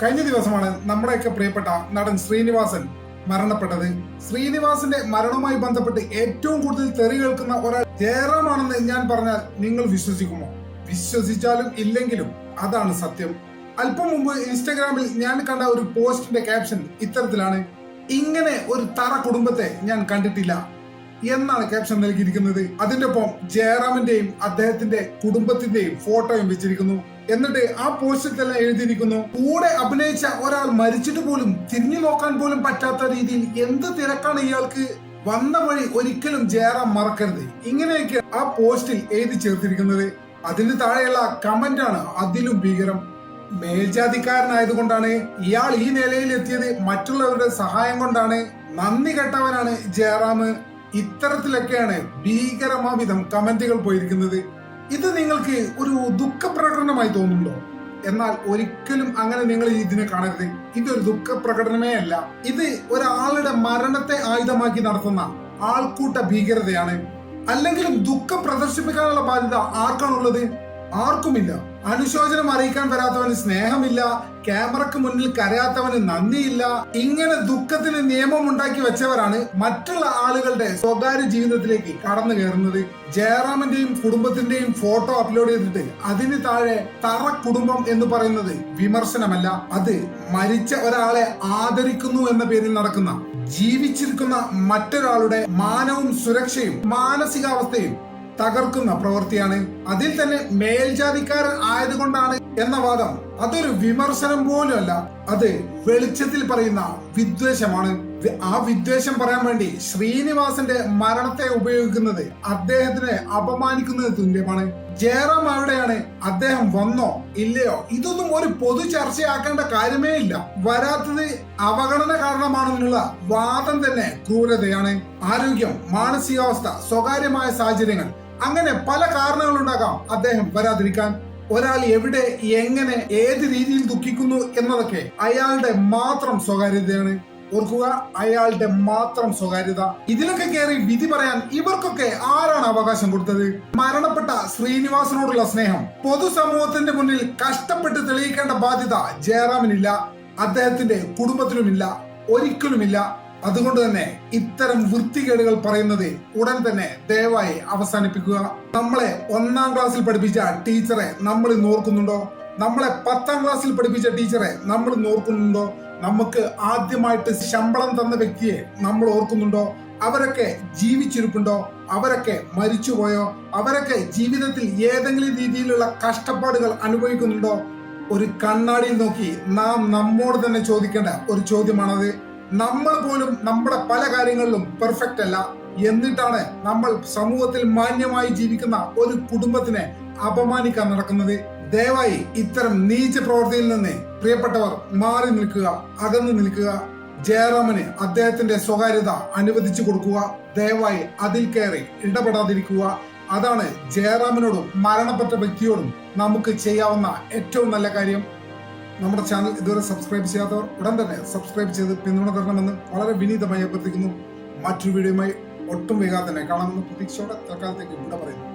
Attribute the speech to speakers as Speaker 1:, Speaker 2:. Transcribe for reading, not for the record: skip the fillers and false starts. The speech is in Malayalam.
Speaker 1: കഴിഞ്ഞ ദിവസമാണ് നമ്മുടെയൊക്കെ പ്രിയപ്പെട്ട നടൻ ശ്രീനിവാസൻ മരണപ്പെട്ടത്. ശ്രീനിവാസന്റെ മരണവുമായി ബന്ധപ്പെട്ട് ഏറ്റവും കൂടുതൽ തെറി കേൾക്കുന്ന ഒരാൾ ജയറാമാണെന്ന് ഞാൻ പറഞ്ഞാൽ നിങ്ങൾ വിശ്വസിക്കുമോ? വിശ്വസിച്ചാലും ഇല്ലെങ്കിലും അതാണ് സത്യം. അല്പം മുമ്പ് ഇൻസ്റ്റഗ്രാമിൽ ഞാൻ കണ്ട ഒരു പോസ്റ്റിന്റെ ക്യാപ്ഷൻ ഇത്തരത്തിലാണ്: ഇങ്ങനെ ഒരു തറ കുടുംബത്തെ ഞാൻ കണ്ടിട്ടില്ല എന്നാണ് ക്യാപ്ഷൻ നൽകിയിരിക്കുന്നത്. അതിന്റെ ഒപ്പം ജയറാമിന്റെയും അദ്ദേഹത്തിന്റെ കുടുംബത്തിന്റെയും ഫോട്ടോയും വെച്ചിരിക്കുന്നു. എന്നിട്ട് ആ പോസ്റ്റിൽ തന്നെ എഴുതിയിരിക്കുന്നു: കൂടെ അഭിനയിച്ച ഒരാൾ മരിച്ചിട്ട് പോലും തിരിഞ്ഞു നോക്കാൻ പോലും പറ്റാത്ത രീതിയിൽ എന്ത് തിരക്കാണ് ഇയാൾക്ക്, വന്ന വഴി ഒരിക്കലും ജയറാം മറക്കരുത്. ഇങ്ങനെയൊക്കെ ആ പോസ്റ്റിൽ എഴുതി ചേർത്തിരിക്കുന്നത്. അതിന് താഴെയുള്ള കമന്റ് ആണ് അതിലും ഭീകരം. മേൽജാതിക്കാരനായതുകൊണ്ടാണ് ഇയാൾ ഈ നിലയിൽ എത്തിയത്, മറ്റുള്ളവരുടെ സഹായം കൊണ്ടാണ്, നന്ദി കെട്ടവനാണ് ജയറാം. ഇത്തരത്തിലൊക്കെയാണ് ഭീകരമാവിധം കമന്റുകൾ പോയിരിക്കുന്നത്. ഇത് നിങ്ങൾക്ക് ഒരു ദുഃഖപ്രകടനമായി തോന്നുന്നുണ്ടോ? എന്നാൽ ഒരിക്കലും അങ്ങനെ നിങ്ങൾ ഇതിനെ കാണരുത്. ഇതൊരു ദുഃഖപ്രകടനമേ അല്ല. ഇത് ഒരാളുടെ മരണത്തെ ആയുധമാക്കി നടത്തുന്ന ആൾക്കൂട്ട ഭീകരതയാണ്. അല്ലെങ്കിലും ദുഃഖം പ്രദർശിപ്പിക്കാനുള്ള ബാധ്യത ആർക്കാണുള്ളത്? ആർക്കുമില്ല. അനുശോചനം അറിയിക്കാൻ വരാത്തവന് സ്നേഹമില്ല, ക്യാമറക്ക് മുന്നിൽ കരയാത്തവന് നന്ദിയില്ല. ഇങ്ങനെ ദുഃഖത്തിന് നിയമം ഉണ്ടാക്കി വെച്ചവരാണ് മറ്റുള്ള ആളുകളുടെ സ്വകാര്യ ജീവിതത്തിലേക്ക് കടന്നു കയറുന്നത്. ജയറാമിന്റെയും കുടുംബത്തിന്റെയും ഫോട്ടോ അപ്ലോഡ് ചെയ്തിട്ട് അതിന് താഴെ തറ കുടുംബം എന്ന് പറയുന്നത് വിമർശനമല്ല, അത് മരിച്ച ഒരാളെ ആദരിക്കുന്നു എന്ന പേരിൽ നടക്കുന്ന, ജീവിച്ചിരിക്കുന്ന മറ്റൊരാളുടെ മാനവും സുരക്ഷയും മാനസികാവസ്ഥയും തകർക്കുന്ന പ്രവൃത്തിയാണ്. അതിൽ തന്നെ മേൽജാതിക്കാരൻ ആയതുകൊണ്ടാണ് എന്ന വാദം അതൊരു വിമർശനം പോലും അല്ല, അത് വെളിച്ചത്തിൽ പറയുന്ന വിദ്വേഷമാണ്. ആ വിദ്വേഷം പറയാൻ വേണ്ടി ശ്രീനിവാസന്റെ മരണത്തെ ഉപയോഗിക്കുന്നത് അദ്ദേഹത്തിനെ അപമാനിക്കുന്നത് തുല്യമാണ്. ജയറാം എവിടെയാണ്? അദ്ദേഹം വന്നോ ഇല്ലയോ? ഇതൊന്നും ഒരു പൊതു ചർച്ചയാക്കേണ്ട കാര്യമേ ഇല്ല. വരാത്തത് അവഗണന കാരണമാണെന്നുള്ള വാദം തന്നെ ക്രൂരതയാണ്. ആരോഗ്യം, മാനസികാവസ്ഥ, സ്വകാര്യമായ സാഹചര്യങ്ങൾ, അങ്ങനെ പല കാരണങ്ങളുണ്ടാകാം അദ്ദേഹം വരാതിരിക്കാൻ. ഒരാൾ എവിടെ, എങ്ങനെ, ഏത് രീതിയിൽ ദുഃഖിക്കുന്നു എന്നതൊക്കെ അയാളുടെ മാത്രം സ്വകാര്യതയാണ്. ഓർക്കുക, അയാളുടെ മാത്രം സ്വകാര്യത. ഇതിലൊക്കെ കയറി വിധി പറയാൻ ഇവർക്കൊക്കെ ആരാണ് അവകാശം കൊടുത്തത്? മരണപ്പെട്ട ശ്രീനിവാസനോടുള്ള സ്നേഹം പൊതുസമൂഹത്തിന്റെ മുന്നിൽ കഷ്ടപ്പെട്ട് തെളിയിക്കേണ്ട ബാധ്യത ജയറാമിനില്ല, അദ്ദേഹത്തിന്റെ കുടുംബത്തിനുമില്ല, ഒരിക്കലുമില്ല. അതുകൊണ്ട് തന്നെ ഇത്തരം വൃത്തികേടുകൾ പറയുന്നത് ഉടൻ തന്നെ ദയവായി അവസാനിപ്പിക്കുക. നമ്മളെ 1-ാം ക്ലാസ്സിൽ പഠിപ്പിച്ച ടീച്ചറെ നമ്മൾ ഇന്ന് ഓർക്കുന്നുണ്ടോ? നമ്മളെ 10-ാം ക്ലാസ്സിൽ പഠിപ്പിച്ച ടീച്ചറെ നമ്മൾ ഇന്ന് ഓർക്കുന്നുണ്ടോ? നമുക്ക് ആദ്യമായിട്ട് ശമ്പളം തന്ന വ്യക്തിയെ നമ്മൾ ഓർക്കുന്നുണ്ടോ? അവരൊക്കെ ജീവിച്ചിരിപ്പുണ്ടോ? അവരൊക്കെ മരിച്ചുപോയോ? അവരൊക്കെ ജീവിതത്തിൽ ഏതെങ്കിലും രീതിയിലുള്ള കഷ്ടപ്പാടുകൾ അനുഭവിക്കുന്നുണ്ടോ? ഒരു കണ്ണാടിയിൽ നോക്കി നാം നമ്മോട് തന്നെ ചോദിക്കേണ്ട ഒരു ചോദ്യമാണത്. നമ്മൾ പോലും നമ്മുടെ പല കാര്യങ്ങളിലും പെർഫെക്റ്റ് അല്ല. എന്നിട്ടാണ് നമ്മൾ സമൂഹത്തിൽ മാന്യമായി ജീവിക്കുന്ന ഒരു കുടുംബത്തിനെ അപമാനിക്കാൻ നടക്കുന്നത്. ദയവായി ഇത്തരം നീച പ്രവൃത്തിയിൽ നിന്ന് പ്രിയപ്പെട്ടവർ മാറി നിൽക്കുക, അകന്നു നിൽക്കുക. ജയറാമിന് അദ്ദേഹത്തിന്റെ സ്വകാര്യത അനുവദിച്ചു കൊടുക്കുക. ദയവായി അതിൽ കയറി ഇടപെടാതിരിക്കുക. അതാണ് ജയറാമിനോടും മരണപ്പെട്ട വ്യക്തിയോടും നമുക്ക് ചെയ്യാവുന്ന ഏറ്റവും നല്ല കാര്യം. നമ്മുടെ ചാനൽ ഇതുവരെ സബ്സ്ക്രൈബ് ചെയ്യാത്തവർ ഉടൻ തന്നെ സബ്സ്ക്രൈബ് ചെയ്ത് പിന്തുണ തരണമെന്ന് വളരെ വിനീതമായി അഭ്യർത്ഥിക്കുന്നു. മറ്റൊരു വീഡിയോയുമായി ഒട്ടും വേഗം തന്നെ കാണാമെന്ന് പ്രതീക്ഷയോടെ തൽക്കാലത്തേക്ക് ഇവിടെ പറയുന്നു.